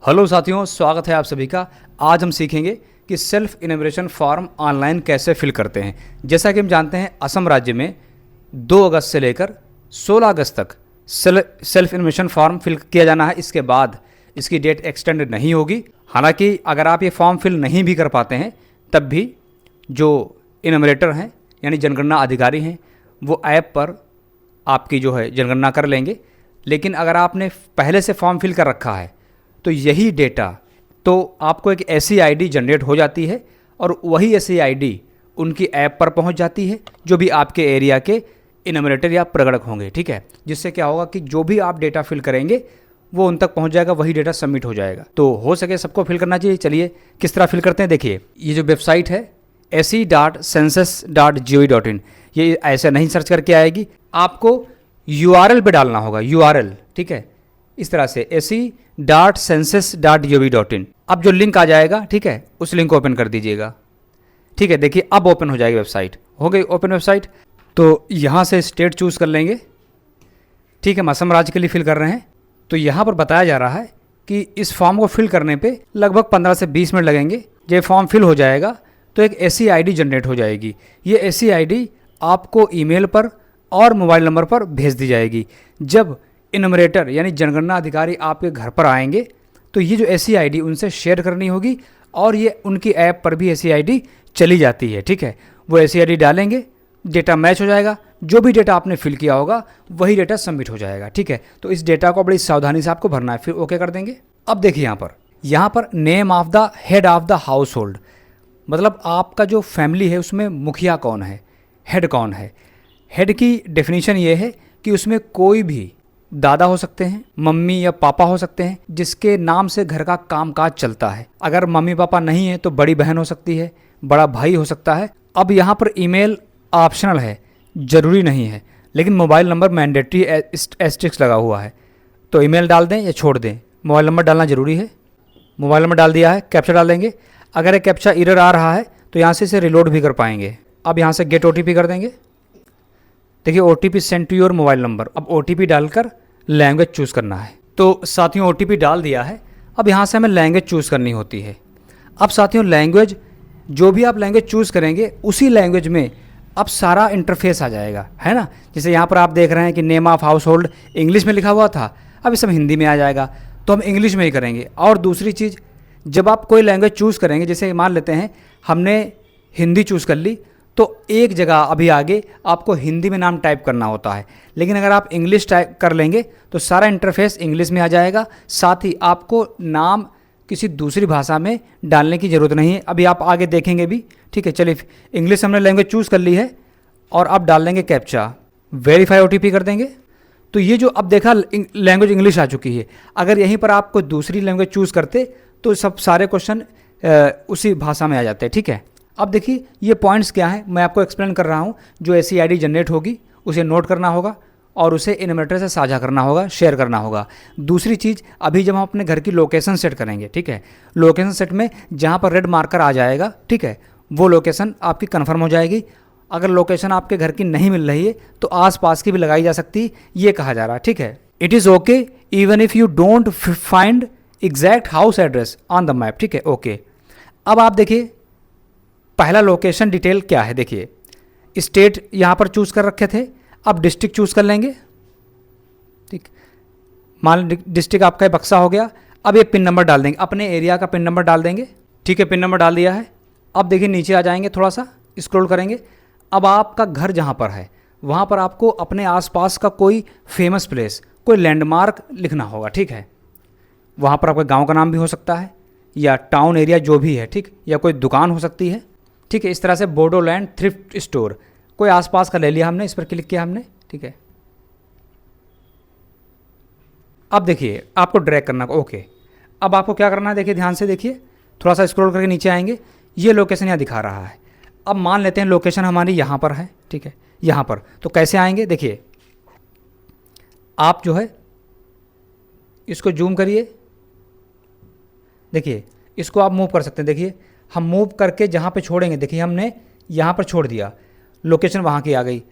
Hello साथियों, स्वागत है आप सभी का। आज हम सीखेंगे कि सेल्फ इनोमिनेशन फॉर्म ऑनलाइन कैसे फिल करते हैं। जैसा कि हम जानते हैं, असम राज्य में 2 अगस्त से लेकर 16 अगस्त तक सेल्फ इनोमिनेशन फॉर्म फिल किया जाना है। इसके बाद इसकी डेट एक्सटेंड नहीं होगी। हालांकि अगर आप ये फॉर्म फिल नहीं भी कर पाते हैं तब भी जो इनोमिनेटर हैं यानी जनगणना अधिकारी हैं वो ऐप पर आपकी जो है जनगणना कर लेंगे। लेकिन अगर आपने पहले से फॉर्म फिल कर रखा है तो यही डेटा तो आपको एक ऐसी आईडी जनरेट हो जाती है और वही ऐसी आईडी उनकी ऐप पर पहुंच जाती है जो भी आपके एरिया के इनोमिनेटर या प्रगणक होंगे। ठीक है, जिससे क्या होगा कि जो भी आप डेटा फिल करेंगे वो उन तक पहुंच जाएगा, वही डेटा सबमिट हो जाएगा। तो हो सके सबको फिल करना चाहिए। चलिए किस तरह फिल करते हैं देखिए। ये जो वेबसाइट है se.census.gov.in, ये ऐसे नहीं सर्च करके आएगी, आपको URL पे डालना होगा। URL, ठीक है, इस तरह से se.census.gov.in। अब जो लिंक आ जाएगा, ठीक है, उस लिंक को ओपन कर दीजिएगा। ठीक है, देखिए अब ओपन हो जाएगी वेबसाइट। हो गई ओपन वेबसाइट। तो यहाँ से स्टेट चूज़ कर लेंगे। ठीक है, हम असम राज्य के लिए फिल कर रहे हैं। तो यहाँ पर बताया जा रहा है कि इस फॉर्म को फिल करने पे लगभग 15 से 20 मिनट लगेंगे। जब फॉर्म फिल हो जाएगा तो एक ऐसी आईडी जनरेट हो जाएगी। ये ऐसी आईडी आपको ईमेल पर और मोबाइल नंबर पर भेज दी जाएगी। जब इनोमिनेटर यानी जनगणना अधिकारी आपके घर पर आएंगे तो ये जो ऐसी आईडी उनसे शेयर करनी होगी और ये उनकी ऐप पर भी ऐसी आईडी चली जाती है। ठीक है, वो ऐसी आईडी डालेंगे, डेटा मैच हो जाएगा, जो भी डेटा आपने फिल किया होगा वही डेटा सबमिट हो जाएगा। ठीक है, तो इस डेटा को बड़ी सावधानी से आपको भरना है, फिर ओके कर देंगे। अब देखिए यहाँ पर name of the head of the house hold, मतलब आपका जो फैमिली है उसमें मुखिया कौन है, हेड कौन है। हेड की डेफिनेशन ये है कि उसमें कोई भी दादा हो सकते हैं, मम्मी या पापा हो सकते हैं जिसके नाम से घर का कामकाज चलता है। अगर मम्मी पापा नहीं है तो बड़ी बहन हो सकती है, बड़ा भाई हो सकता है। अब यहाँ पर ईमेल ऑप्शनल है, ज़रूरी नहीं है, लेकिन मोबाइल नंबर मैंडेटरी एस्ट्रिक्स लगा हुआ है। तो ईमेल डाल दें या छोड़ दें, मोबाइल नंबर डालना ज़रूरी है। मोबाइल नंबर डाल दिया है, कैप्चा डाल देंगे। अगर ये कैप्चा एरर आ रहा है तो यहाँ से इसे रिलोड भी कर पाएंगे। अब यहाँ से गेट OTP कर देंगे। देखिए OTP send to your mobile number. अब OTP डालकर लैंग्वेज चूज़ करना है। तो साथियों OTP डाल दिया है। अब यहाँ से हमें लैंग्वेज चूज़ करनी होती है। अब साथियों लैंग्वेज, जो भी आप लैंग्वेज चूज़ करेंगे उसी लैंग्वेज में अब सारा इंटरफेस आ जाएगा, है ना। जैसे यहाँ पर आप देख रहे हैं कि name of house hold English में लिखा हुआ था, अब ये सब हिंदी में आ जाएगा, तो हम इंग्लिश में ही करेंगे। और दूसरी चीज़, जब आप कोई लैंग्वेज चूज़ करेंगे, जैसे मान लेते हैं हमने हिंदी चूज़ कर ली, तो एक जगह अभी आगे आपको हिंदी में नाम टाइप करना होता है। लेकिन अगर आप इंग्लिश टाइप कर लेंगे तो सारा इंटरफेस इंग्लिश में आ जाएगा, साथ ही आपको नाम किसी दूसरी भाषा में डालने की ज़रूरत नहीं है। अभी आप आगे देखेंगे भी। ठीक है, चलिए इंग्लिश हमने लैंग्वेज चूज़ कर ली है और अब डाल देंगे कैप्चा, वेरीफाई OTP कर देंगे। तो ये जो अब देखा लैंग्वेज इंग्लिश आ चुकी है। अगर यहीं पर आप कोई दूसरी लैंग्वेज चूज़ करते तो सब सारे क्वेश्चन उसी भाषा में आ जाते हैं। ठीक है, अब देखिए ये पॉइंट्स क्या हैं, मैं आपको एक्सप्लेन कर रहा हूँ। जो ऐसी आईडी जनरेट होगी उसे नोट करना होगा और उसे इनोमिनेटर से साझा करना होगा, शेयर करना होगा। दूसरी चीज़, अभी जब हम अपने घर की लोकेशन सेट करेंगे, ठीक है, लोकेशन सेट में जहाँ पर रेड मार्कर आ जाएगा, ठीक है, वो लोकेशन आपकी कन्फर्म हो जाएगी। अगर लोकेशन आपके घर की नहीं मिल रही है तो आसपास की भी लगाई जा सकती है, ये कहा जा रहा है। ठीक है, it is okay even if you don't find exact house address on the map. ठीक है, ओके। अब आप देखिए पहला लोकेशन डिटेल क्या है। देखिए स्टेट यहाँ पर चूज़ कर रखे थे, अब डिस्ट्रिक्ट चूज़ कर लेंगे। ठीक, मान डिस्ट्रिक्ट आपका बक्सा हो गया। अब ये पिन नंबर डाल देंगे, अपने एरिया का पिन नंबर डाल देंगे। ठीक है, पिन नंबर डाल दिया है। अब देखिए नीचे आ जाएंगे, थोड़ा सा स्क्रॉल करेंगे। अब आपका घर जहाँ पर है वहाँ पर आपको अपने आसपास का कोई फेमस प्लेस, कोई लैंडमार्क लिखना होगा। ठीक है, वहाँ पर आपका गाँव का नाम भी हो सकता है या टाउन एरिया जो भी है, ठीक, या कोई दुकान हो सकती है। ठीक है, इस तरह से बोडोलैंड थ्रिफ्ट स्टोर कोई आसपास का ले लिया हमने, इस पर क्लिक किया हमने। ठीक है, अब देखिए आपको ड्रैग करना, ओके। अब आपको क्या करना है, देखिए ध्यान से देखिए, थोड़ा सा स्क्रॉल करके नीचे आएंगे, ये लोकेशन यहाँ दिखा रहा है। अब मान लेते हैं लोकेशन हमारी यहाँ पर है। ठीक है, यहाँ पर तो कैसे आएंगे, देखिए आप जो है इसको जूम करिए, देखिए इसको आप मूव कर सकते हैं। देखिए हम मूव करके जहाँ पे छोड़ेंगे, देखिए हमने यहाँ पर छोड़ दिया, लोकेशन वहाँ की आ गई।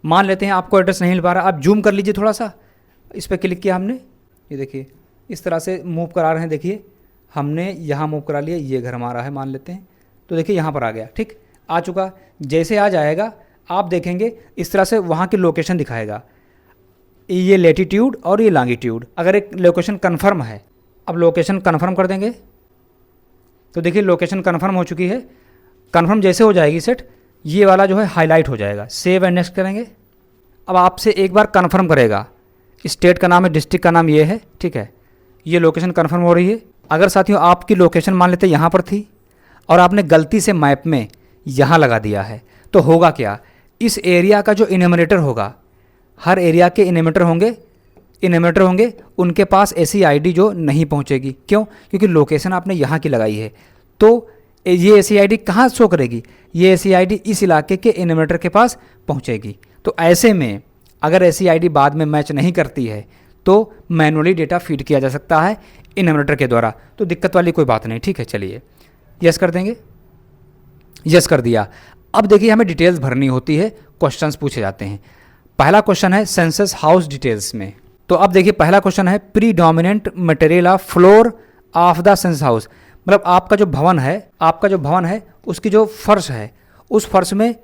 मान लेते हैं आपको एड्रेस नहीं मिल पा रहा, आप जूम कर लीजिए थोड़ा सा, इस पर क्लिक किया हमने, ये देखिए इस तरह से मूव करा रहे हैं। देखिए हमने यहाँ मूव करा लिया, ये घर हमारा है मान लेते हैं, तो देखिए यहाँ पर आ गया, ठीक आ चुका। जैसे आ जाएगा आप देखेंगे इस तरह से वहाँ की लोकेशन दिखाएगा, ये लेटीट्यूड और ये लॉन्गिट्यूड। अगर एक लोकेशन कन्फर्म है, अब लोकेशन कन्फर्म कर देंगे तो देखिए लोकेशन कन्फर्म हो चुकी है। कन्फर्म जैसे हो जाएगी सेट, ये वाला जो है हाईलाइट हो जाएगा। सेव एंड नेक्स्ट करेंगे। अब आपसे एक बार कन्फर्म करेगा, स्टेट का नाम है, डिस्ट्रिक्ट का नाम ये है, ठीक है, ये लोकेशन कन्फर्म हो रही है। अगर साथियों आपकी लोकेशन मान लेते यहाँ पर थी और आपने गलती से मैप में यहाँ लगा दिया है, तो होगा क्या, इस एरिया का जो इन्यूमरेटर होगा, हर एरिया के इन्यूमरेटर होंगे, उनके पास ऐसी आईडी जो नहीं पहुँचेगी। क्यों? क्योंकि लोकेशन आपने यहाँ की लगाई है। तो ये ऐसी आईडी कहाँ शो करेगी, ये ऐसी आईडी इस इलाके के इन्यूमरेटर के पास पहुँचेगी। तो ऐसे में अगर ऐसी आईडी बाद में मैच नहीं करती है तो मैनुअली डेटा फीड किया जा सकता है इन्यूमरेटर के द्वारा, तो दिक्कत वाली कोई बात नहीं। ठीक है, चलिए यस कर देंगे। यस कर दिया। अब देखिए हमें डिटेल्स भरनी होती है, क्वेश्चंस पूछे जाते हैं। पहला क्वेश्चन है सेंसस हाउस डिटेल्स में। तो अब देखिए पहला क्वेश्चन है predominant material of floor of the census house, मतलब आपका जो भवन है उसकी जो फर्श है, उस फर्श में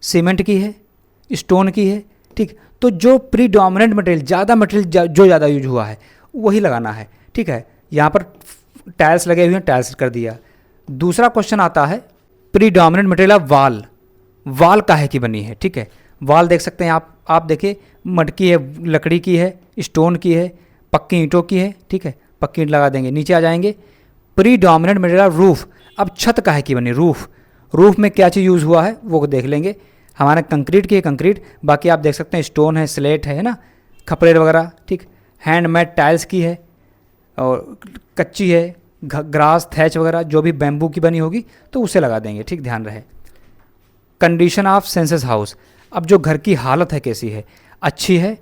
सीमेंट की है, स्टोन की है, ठीक। तो जो प्रीडोमिनेंट मटेरियल, जो ज़्यादा यूज हुआ है वही लगाना है, ठीक है। यहाँ पर टाइल्स लगे हुए हैं, टाइल्स कर दिया। दूसरा क्वेश्चन आता है प्रीडोमिनेंट मटेरियल ऑफ वाल काहे की बनी है, ठीक है। वाल देख सकते हैं आप देखिए मटकी है, लकड़ी की है, स्टोन की है, पक्की ईंटों की है, ठीक है, पक्की ईंट लगा देंगे। नीचे आ जाएंगे प्रीडोमिनेंट मटेरियल ऑफ रूफ। अब छत काहे की बनी, रूफ में क्या चीज़ यूज़ हुआ है वो देख लेंगे। हमारे कंक्रीट की है कंक्रीट, बाकी आप देख सकते हैं स्टोन है, स्लेट है ना, खपरेल वगैरह, ठीक। हैंडमेड टाइल्स की है और कच्ची है, ग्रास थैच वगैरह जो भी बैम्बू की बनी होगी तो उसे लगा देंगे, ठीक, ध्यान रहे। कंडीशन ऑफ सेंसस हाउस, अब जो घर की हालत है कैसी है, अच्छी है,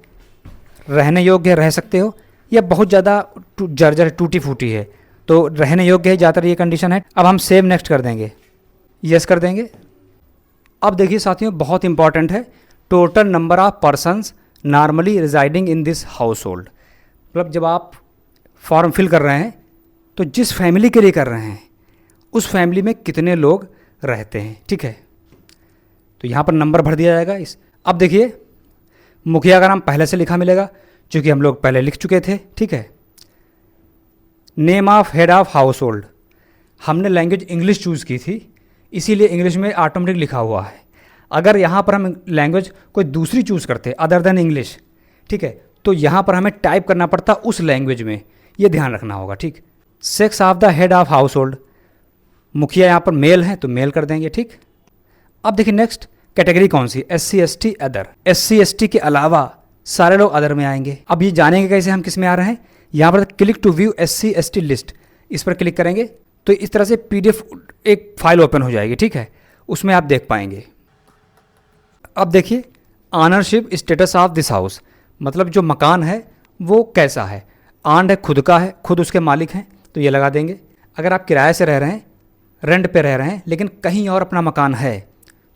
रहने योग्य है, रह सकते हो, या बहुत ज़्यादा जर्जर टूटी फूटी है, तो रहने योग्य है, ज़्यादातर ये कंडीशन है। अब हम सेव नेक्स्ट कर देंगे, यस कर देंगे। अब देखिए साथियों बहुत इंपॉर्टेंट है, total number of persons normally residing in this house hold. मतलब जब आप फॉर्म फिल कर रहे हैं तो जिस फैमिली के लिए कर रहे हैं उस फैमिली में कितने लोग रहते हैं, ठीक है। तो यहाँ पर नंबर भर दिया जाएगा। अब देखिए मुखिया का नाम पहले से लिखा मिलेगा, क्योंकि हम लोग पहले लिख चुके थे, ठीक है। Name of head of house hold, हमने लैंग्वेज इंग्लिश चूज़ की थी, इसीलिए इंग्लिश में ऑटोमेटिक लिखा हुआ है। अगर यहाँ पर हम लैंग्वेज कोई दूसरी चूज़ करते अदर देन इंग्लिश, ठीक है, तो यहाँ पर हमें टाइप करना पड़ता उस लैंग्वेज में, ये ध्यान रखना होगा, ठीक। Sex of the head of house hold, मुखिया यहाँ पर मेल है तो मेल कर देंगे, ठीक। अब देखिए नेक्स्ट कैटेगरी कौन सी, SC ST other. SC ST के अलावा सारे लोग अदर में आएंगे। अब ये जानेंगे कैसे हम किस में आ रहे हैं, यहाँ पर click to view SC ST list, इस पर क्लिक करेंगे तो इस तरह से PDF एक फाइल ओपन हो जाएगी, ठीक है, उसमें आप देख पाएंगे। अब देखिए ownership status of this house, मतलब जो मकान है वो कैसा है, आंड है, खुद का है, खुद उसके मालिक हैं तो ये लगा देंगे। अगर आप किराए से रह रहे हैं, रेंट पे रह रहे हैं लेकिन कहीं और अपना मकान है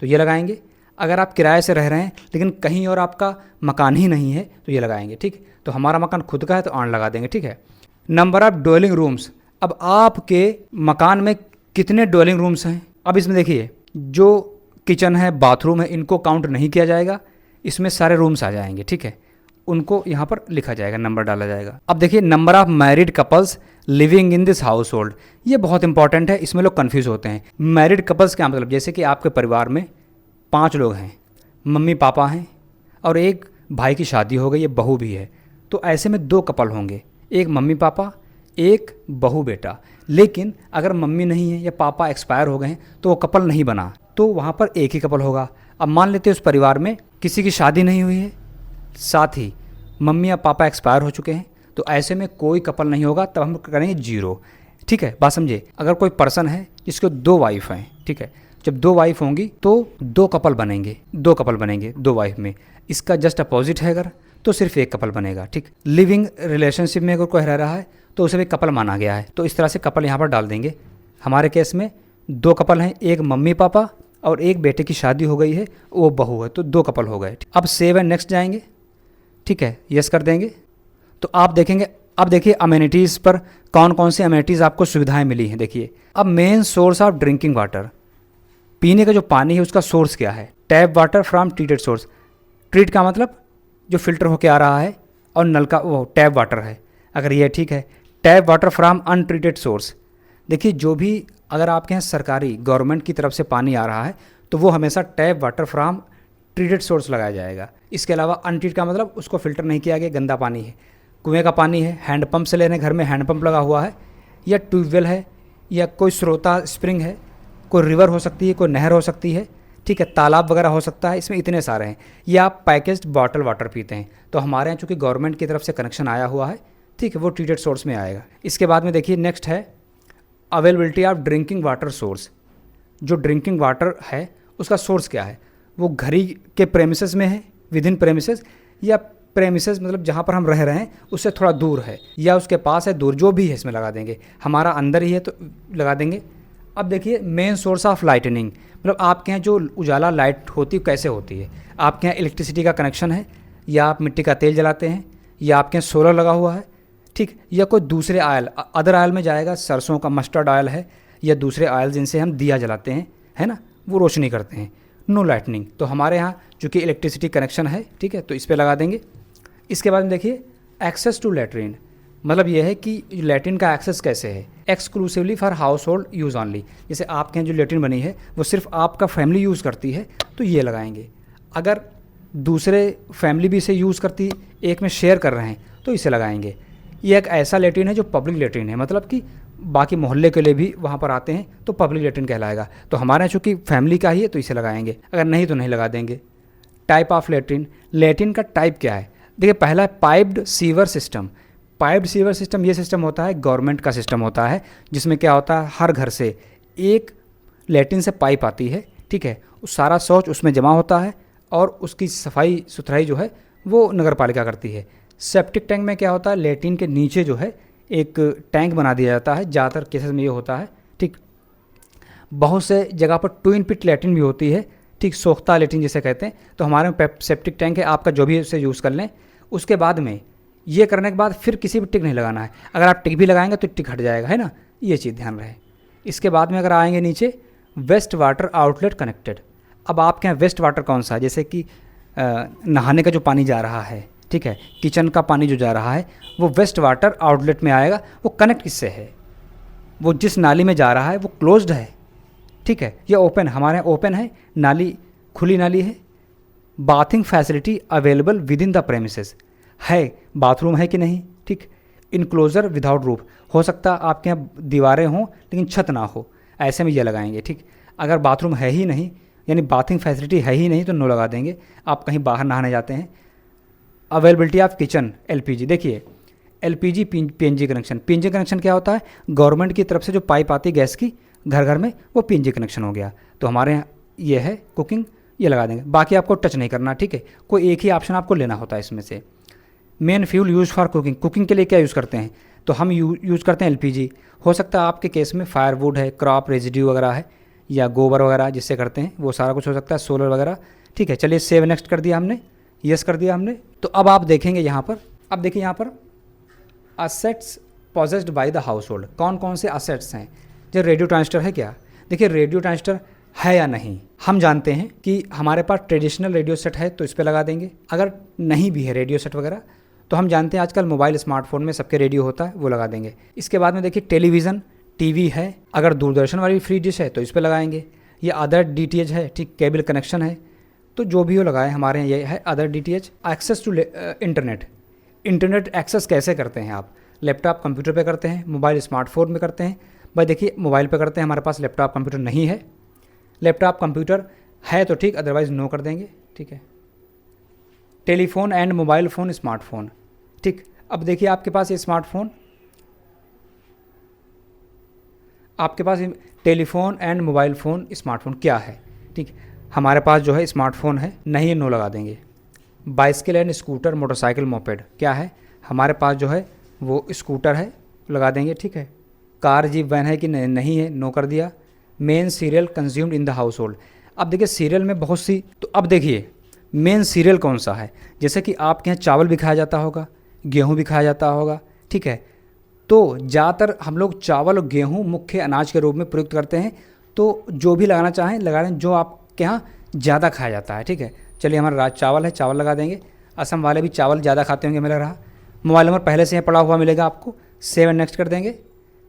तो ये लगाएंगे। अगर आप किराए से रह रहे हैं लेकिन कहीं और आपका मकान ही नहीं है तो ये लगाएंगे, ठीक। तो हमारा मकान खुद का है तो आंड लगा देंगे, ठीक है। नंबर ऑफ ड्वेलिंग रूम्स, अब आपके मकान में कितने ड्वेलिंग रूम्स हैं। अब इसमें देखिए जो किचन है, बाथरूम है, इनको काउंट नहीं किया जाएगा, इसमें सारे रूम्स आ जाएंगे, ठीक है, उनको यहाँ पर लिखा जाएगा, नंबर डाला जाएगा। अब देखिए number of married couples living in this house hold, ये बहुत इंपॉर्टेंट है, इसमें लोग कन्फ्यूज़ होते हैं। मैरिड कपल्स क्या मतलब, जैसे कि आपके परिवार में 5 लोग हैं, मम्मी पापा हैं और एक भाई की शादी हो गई, ये बहू भी है, तो ऐसे में 2 कपल होंगे, एक मम्मी पापा, एक बहू बेटा। लेकिन अगर मम्मी नहीं है या पापा एक्सपायर हो गए हैं तो वो कपल नहीं बना, तो वहाँ पर एक ही कपल होगा। अब मान लेते हैं उस परिवार में किसी की शादी नहीं हुई है, साथ ही मम्मी या पापा एक्सपायर हो चुके हैं, तो ऐसे में कोई कपल नहीं होगा, तब हम करेंगे 0, ठीक है, बात समझे। अगर कोई पर्सन है जिसको 2 वाइफ हैं, ठीक है, जब 2 वाइफ होंगी तो 2 कपल बनेंगे, 2 वाइफ में। इसका जस्ट अपोजिट है अगर तो सिर्फ एक कपल बनेगा, ठीक। लिविंग रिलेशनशिप में अगर कोई रह रहा है तो उसे भी कपल माना गया है, तो इस तरह से कपल यहाँ पर डाल देंगे। हमारे केस में 2 कपल हैं, एक मम्मी पापा और एक बेटे की शादी हो गई है, वो बहू है, तो 2 कपल हो गए। अब सेव एंड नेक्स्ट जाएंगे, ठीक है, यस कर देंगे। तो आप देखेंगे अब देखिए अमेनिटीज़ पर कौन कौन सी अमेनिटीज़ आपको सुविधाएं मिली हैं। देखिए अब main source of drinking water, पीने का जो पानी है उसका सोर्स क्या है? Tap water from treated source. Treat का मतलब जो फिल्टर होके आ रहा है, और नल का वो टैप वाटर है। अगर ये ठीक है, tap water from untreated source. देखिए जो भी अगर आपके यहाँ सरकारी गवर्नमेंट की तरफ से पानी आ रहा है तो वो हमेशा tap water from treated source लगाया जाएगा। इसके अलावा अनट्रीट का मतलब उसको फिल्टर नहीं किया गया, गंदा पानी है, कुएं का पानी है, हैंडपंप से लेने, घर में हैंडपंप लगा हुआ है, या ट्यूबवेल है, या कोई स्रोता स्प्रिंग है, कोई रिवर हो सकती है, कोई नहर हो सकती है, ठीक है, तालाब वगैरह हो सकता है, इसमें इतने सारे हैं। या आप पैकेज्ड बॉटल वाटर पीते हैं तो हमारे यहाँ चूँकि गवर्नमेंट की तरफ से कनेक्शन आया हुआ है, ठीक है, वो ट्रीटेड सोर्स में आएगा। इसके बाद में देखिए नेक्स्ट है availability of drinking water source. जो ड्रिंकिंग वाटर है उसका सोर्स क्या है? वो घर ही के प्रेमिसेस में है, विद इन प्रेमिसेस, या प्रेमिसेस मतलब जहाँ पर हम रह रहे हैं उससे थोड़ा दूर है, या उसके पास है, दूर, जो भी है इसमें लगा देंगे। हमारा अंदर ही है तो लगा देंगे। अब देखिए मेन सोर्स ऑफ लाइटनिंग, मतलब आपके यहाँ जो उजाला लाइट होती है कैसे होती है? आपके यहाँ इलेक्ट्रिसिटी का कनेक्शन है, या आप मिट्टी का तेल जलाते हैं, या आपके यहाँ सोलर लगा हुआ है, ठीक, या कोई दूसरे ऑयल, अदर ऑयल में जाएगा, सरसों का मस्टर्ड ऑयल है, या दूसरे ऑयल जिनसे हम दिया जलाते हैं, है ना, वो रोशनी करते हैं। No lightning. तो हमारे यहाँ चूँकि इलेक्ट्रिसिटी कनेक्शन है, ठीक है, तो इस पर लगा देंगे। इसके बाद में देखिए एक्सेस टू लेटरिन, मतलब यह है कि लेटरिन का एक्सेस कैसे है? Exclusively for house hold use only. जैसे आपके यहाँ जो लेटरिन बनी है वो सिर्फ आपका फैमिली यूज़ करती है तो ये लगाएंगे। अगर दूसरे फैमिली भी इसे यूज़ करती, एक में शेयर कर रहे हैं तो इसे लगाएंगे। ये एक ऐसा लेटरिन है जो पब्लिक लेटरिन है, मतलब कि बाकी मोहल्ले के लिए भी वहाँ पर आते हैं तो पब्लिक लेटरिन कहलाएगा। तो हमारे यहाँ चूँकि फैमिली का ही है तो इसे लगाएंगे, अगर नहीं तो नहीं लगा देंगे। टाइप ऑफ लेटरिन, लेटरिन का टाइप क्या है? देखिए पहला है piped sewer system. Piped sewer system ये सिस्टम होता है, गवर्नमेंट का सिस्टम होता है, जिसमें क्या होता है हर घर से एक लेटरिन से पाइप आती है, ठीक है, सारा शौच उसमें जमा होता है और उसकी सफाई सुथराई जो है वो नगर पालिका करती है। सेप्टिक टैंक में क्या होता है, लेटरिन के नीचे जो है एक टैंक बना दिया जाता है, ज़्यादातर केसेस में ये होता है, ठीक। बहुत से जगह पर ट्विन पिट लेटरिन भी होती है, ठीक, सोख्ता लेटरिन जिसे कहते हैं। तो हमारे में सेप्टिक टैंक है, आपका जो भी उसे यूज़ कर लें। उसके बाद में ये करने के बाद फिर किसी भी टिक नहीं लगाना है। अगर आप टिक भी लगाएंगे तो टिक हट जाएगा, है ना, ये चीज़ ध्यान रहे। इसके बाद में अगर आएंगे नीचे वेस्ट वाटर आउटलेट कनेक्टेड। अब आपके यहाँ वेस्ट वाटर कौन सा है? जैसे कि नहाने का जो पानी जा रहा है, ठीक है, किचन का पानी जो जा रहा है वो वेस्ट वाटर आउटलेट में आएगा। वो कनेक्ट किससे है? वो जिस नाली में जा रहा है वो क्लोज्ड है, ठीक है, या ओपन? हमारे यहाँ ओपन है, नाली खुली नाली है। Bathing facility available with in the premises है, बाथरूम है कि नहीं, ठीक। इनक्लोजर विदाउट रूफ, हो सकता है आपके यहाँ दीवारें हों लेकिन छत ना हो, ऐसे में ये लगाएंगे, ठीक। अगर बाथरूम है ही नहीं, यानी बाथिंग फैसिलिटी है ही नहीं, तो नो लगा देंगे। आप कहीं बाहर नहाने जाते हैं। अवेलेबिलिटी ऑफ किचन एलपीजी, देखिए LPG PNG connection. PNG connection क्या होता है? गवर्नमेंट की तरफ से जो पाइप आती है गैस की घर घर में, वो पीएनजी कनेक्शन हो गया। तो हमारे यहाँ ये है कुकिंग, ये लगा देंगे। बाकी आपको टच नहीं करना, ठीक है, कोई एक ही ऑप्शन आपको लेना होता है इसमें से। Main fuel use for cooking, cooking के लिए क्या यूज़ करते हैं? तो हम यूज़ करते हैं एलपीजी। हो सकता है आपके केस में फायरवुड है, क्रॉप रेजिड्यू वगैरह है, या गोबर वगैरह जिससे करते हैं, वो सारा कुछ हो सकता है, सोलर वगैरह, ठीक है। चलिए सेव नेक्स्ट कर दिया हमने, यस कर दिया हमने। तो अब आप देखेंगे यहाँ पर, अब देखिए यहाँ पर assets possessed by the household, कौन कौन से असेट्स हैं? जो रेडियो ट्रांजिस्टर है क्या? देखिए रेडियो ट्रांजिस्टर है या नहीं, हम जानते हैं कि हमारे पास ट्रेडिशनल रेडियो सेट है तो इस पर लगा देंगे। अगर नहीं भी है रेडियो सेट वगैरह तो हम जानते हैं आजकल मोबाइल स्मार्टफोन में सबके रेडियो होता है, वो लगा देंगे। इसके बाद में देखिए टेलीविज़न, टीवी है, अगर दूरदर्शन वाली फ्री डिश है तो इस पर लगाएंगे। ये अदर डीटीएच है, ठीक, केबल कनेक्शन है, तो जो भी हो लगाए। हमारे यहाँ ये है other DTH. Access to internet, internet access कैसे करते हैं आप? लैपटॉप कंप्यूटर पे करते हैं, मोबाइल स्मार्टफोन में करते हैं। भाई देखिए मोबाइल पे करते हैं, हमारे पास लैपटॉप कंप्यूटर नहीं है। लैपटॉप कंप्यूटर है तो ठीक, अदरवाइज़ नो कर देंगे, ठीक है। Telephone and mobile phone, smartphone, ठीक। अब देखिए आपके पास ये स्मार्टफोन, आपके पास telephone and mobile phone smartphone क्या है, ठीक। हमारे पास जो है स्मार्टफोन है, नहीं, नो लगा देंगे। Bicycle and scooter, motorcycle, moped क्या है? हमारे पास जो है वो स्कूटर है, लगा देंगे, ठीक है। कार, जीप, वैन है कि नहीं है, नो कर दिया। Main serial consumed in the house hold, अब देखिए सीरियल में बहुत सी, तो अब देखिए मेन सीरियल कौन सा है? जैसे कि आपके यहाँ चावल भी खाया जाता होगा, गेहूँ भी खाया जाता होगा, ठीक है। तो ज़्यादातर हम लोग चावल और गेहूँ मुख्य अनाज के रूप में प्रयुक्त करते हैं, तो जो भी लगाना चाहें लगा लें, जो आपके यहाँ ज़्यादा खाया जाता है, ठीक है। चलिए हमारा चावल है, चावल लगा देंगे। असम वाले भी चावल ज़्यादा खाते होंगे, मुझे लग रहा। मोबाइल नंबर पहले से ही पड़ा हुआ मिलेगा आपको। सेव एंड नेक्स्ट कर देंगे,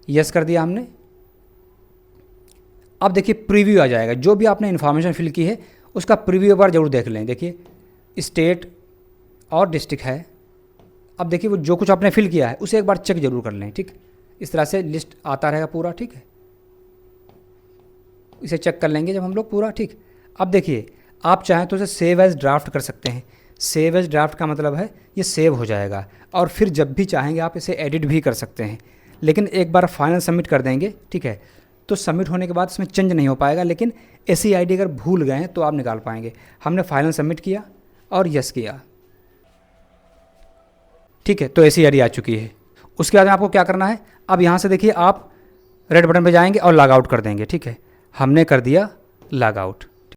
यस कर दिया हमने। अब देखिए प्रीव्यू आ जाएगा, जो भी आपने इन्फॉर्मेशन फिल की है उसका प्रीव्यू बार जरूर देख लें। देखिए स्टेट और डिस्ट्रिक्ट है। अब देखिए वो जो कुछ आपने फिल किया है उसे एक बार चेक जरूर कर लें, ठीक। इस तरह से लिस्ट आता रहेगा पूरा, ठीक है। इसे चेक कर लेंगे जब हम लोग पूरा, ठीक। अब देखिए आप चाहें तो इसे सेव एज ड्राफ्ट कर सकते हैं। सेव एज ड्राफ्ट का मतलब है ये सेव हो जाएगा और फिर जब भी चाहेंगे आप इसे एडिट भी कर सकते हैं। लेकिन एक बार फाइनल सबमिट कर देंगे, ठीक है, तो सबमिट होने के बाद इसमें चेंज नहीं हो पाएगा। लेकिन ऐसी आईडी अगर भूल गए हैं तो आप निकाल पाएंगे। हमने फाइनल सबमिट किया और यस किया, ठीक है, तो ऐसी आईडी आ चुकी है। उसके बाद में आपको क्या करना है, अब यहाँ से देखिए आप रेड बटन पे जाएंगे और लॉग आउट कर देंगे, ठीक है। हमने कर दिया लॉग आउट।